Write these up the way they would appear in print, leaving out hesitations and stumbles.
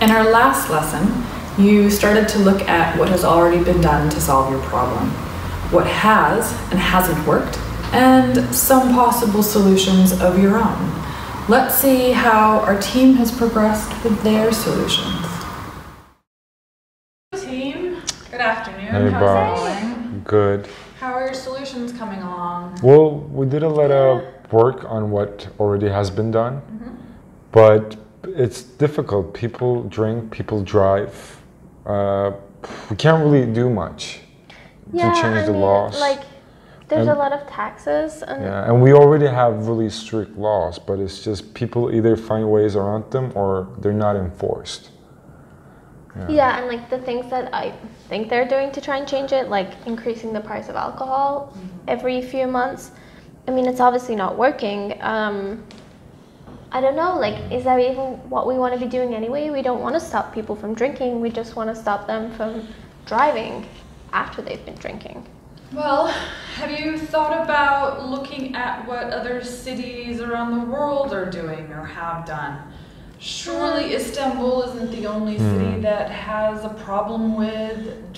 In our last lesson, you started to look at what has already been done to solve your problem, what has and hasn't worked, and some possible solutions of your own. Let's see how our team has progressed with their solutions. Team, good afternoon. Hey, How's boss. it going? Good. How are your solutions coming along? Well, we did a lot of work on what already has been done, but it's difficult. People drink, people drive. We can't really do much to change the laws. Like, there's And- a lot of taxes, and And we already have really strict laws, but it's just people either find ways around them or they're not enforced. and like the things that I think they're doing to try and change it, like increasing the price of alcohol every few months. I mean, it's obviously not working. I don't know, like, is that even what we want to be doing anyway? We don't want to stop people from drinking. We just want to stop them from driving after they've been drinking. Well, have you thought about looking at what other cities around the world are doing or have done? Surely Istanbul isn't the only city that has a problem with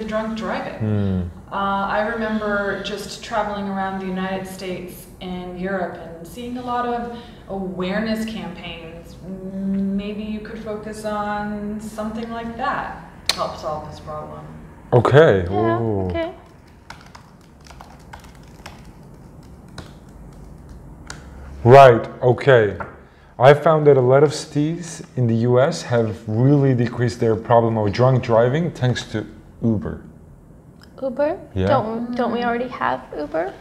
drunk driving. I remember just traveling around the United States and Europe and seeing a lot of awareness campaigns. Maybe you could focus on something like that to help solve this problem. Okay. Yeah, Ooh. okay. Right, okay. I found that a lot of cities in the US have really decreased their problem of drunk driving thanks to Uber. Uber? Yeah. Don't we already have Uber?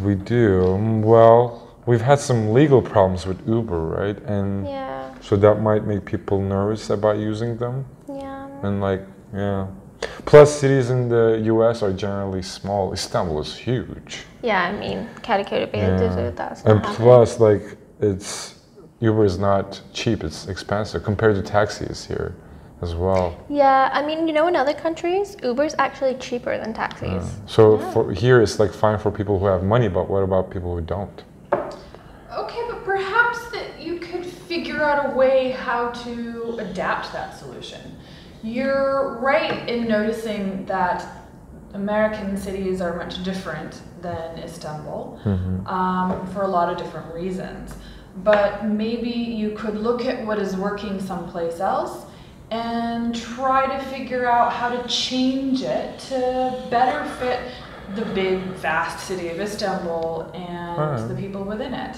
We do. Well, we've had some legal problems with Uber, right? And Yeah, so that might make people nervous about using them. yeah. And plus cities in the US are generally small. Istanbul is huge. Yeah, I mean, Kadıköy that's And not happening. plus, Uber is not cheap, it's expensive compared to taxis here as well. Yeah, I mean, in other countries, Uber's actually cheaper than taxis. So for here, it's fine for people who have money, but what about people who don't? Okay, but perhaps that you could figure out a way how to adapt that solution. You're right in noticing that American cities are much different than Istanbul for a lot of different reasons. But maybe you could look at what is working someplace else and try to figure out how to change it to better fit the big, vast city of Istanbul and the people within it.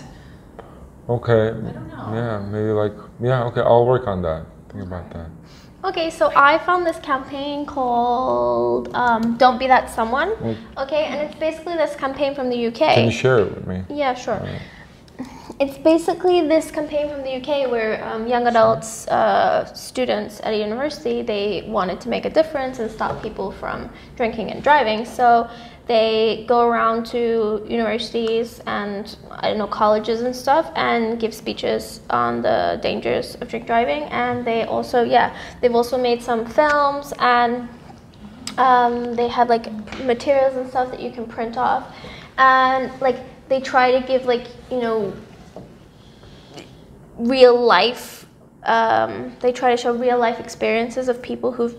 Okay. I don't know. Yeah, maybe okay, I'll work on that. Think about that. Okay, so I found this campaign called Don't Be That Someone. Okay, and it's basically this campaign from the UK. Can you share it with me? Yeah, sure. It's basically this campaign from the UK where young adults, students at a university, they wanted to make a difference and stop people from drinking and driving. So they go around to universities and, colleges and stuff and give speeches on the dangers of drink driving. And they also, they've also made some films, and they have materials and stuff that you can print off. And they try to give real life, they try to show real life experiences of people who've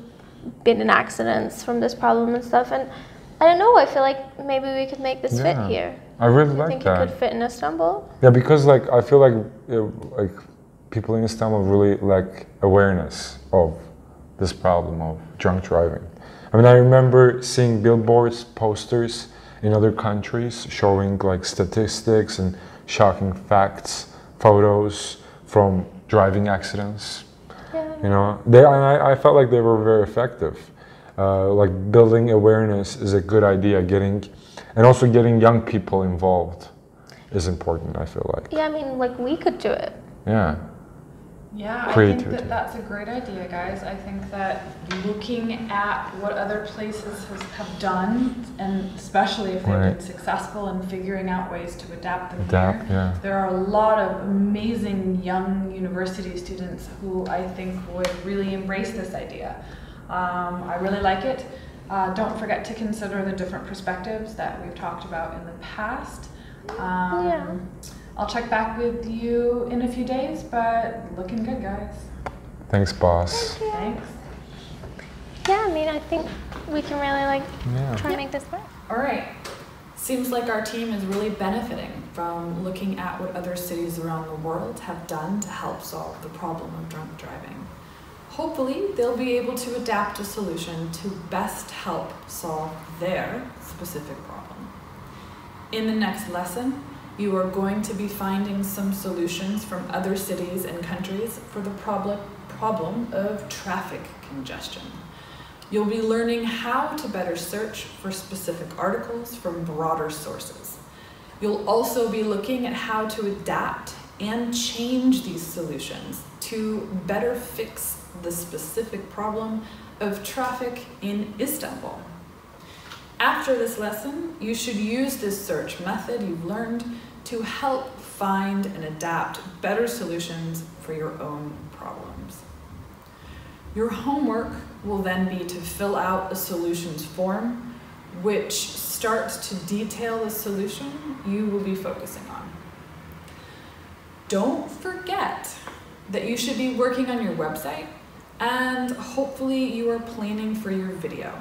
been in accidents from this problem and stuff. And I don't know, I feel like maybe we could make this fit here. I really You like think that. it could fit in Istanbul? Yeah, because I feel like people in Istanbul really lack awareness of this problem of drunk driving. I mean, I remember seeing billboards, posters in other countries showing statistics and shocking facts, photos from driving accidents. I felt like they were very effective. Building awareness is a good idea. And also getting young people involved is important, I feel like. Yeah, I mean, we could do it. Yeah. Yeah, I think Creativity. that's a great idea, guys. I think that looking at what other places have done, and especially if they've been successful in figuring out ways to adapt them here, there are a lot of amazing young university students who I think would really embrace this idea. I really like it. Don't forget to consider the different perspectives that we've talked about in the past. I'll check back with you in a few days, but looking good, guys. Thanks, boss. Thanks. Yeah, I mean, I think we can really like Yeah. try and make this work. All right. Seems like our team is really benefiting from looking at what other cities around the world have done to help solve the problem of drunk driving. Hopefully, they'll be able to adapt a solution to best help solve their specific problem. In the next lesson, you are going to be finding some solutions from other cities and countries for the problem of traffic congestion. You'll be learning how to better search for specific articles from broader sources. You'll also be looking at how to adapt and change these solutions to better fix the specific problem of traffic in Istanbul. After this lesson, you should use this search method you've learned to help find and adapt better solutions for your own problems. Your homework will then be to fill out a solutions form, which starts to detail the solution you will be focusing on. Don't forget that you should be working on your website, and hopefully you are planning for your video.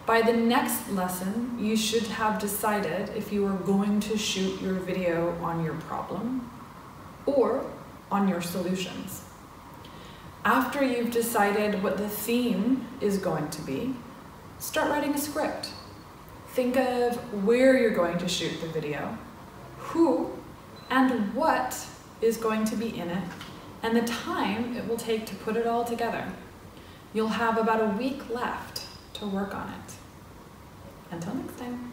By the next lesson, you should have decided if you are going to shoot your video on your problem or on your solutions. After you've decided what the theme is going to be, start writing a script. Think of where you're going to shoot the video, who and what is going to be in it, and the time it will take to put it all together. You'll have about a week left to work on it. Until next time.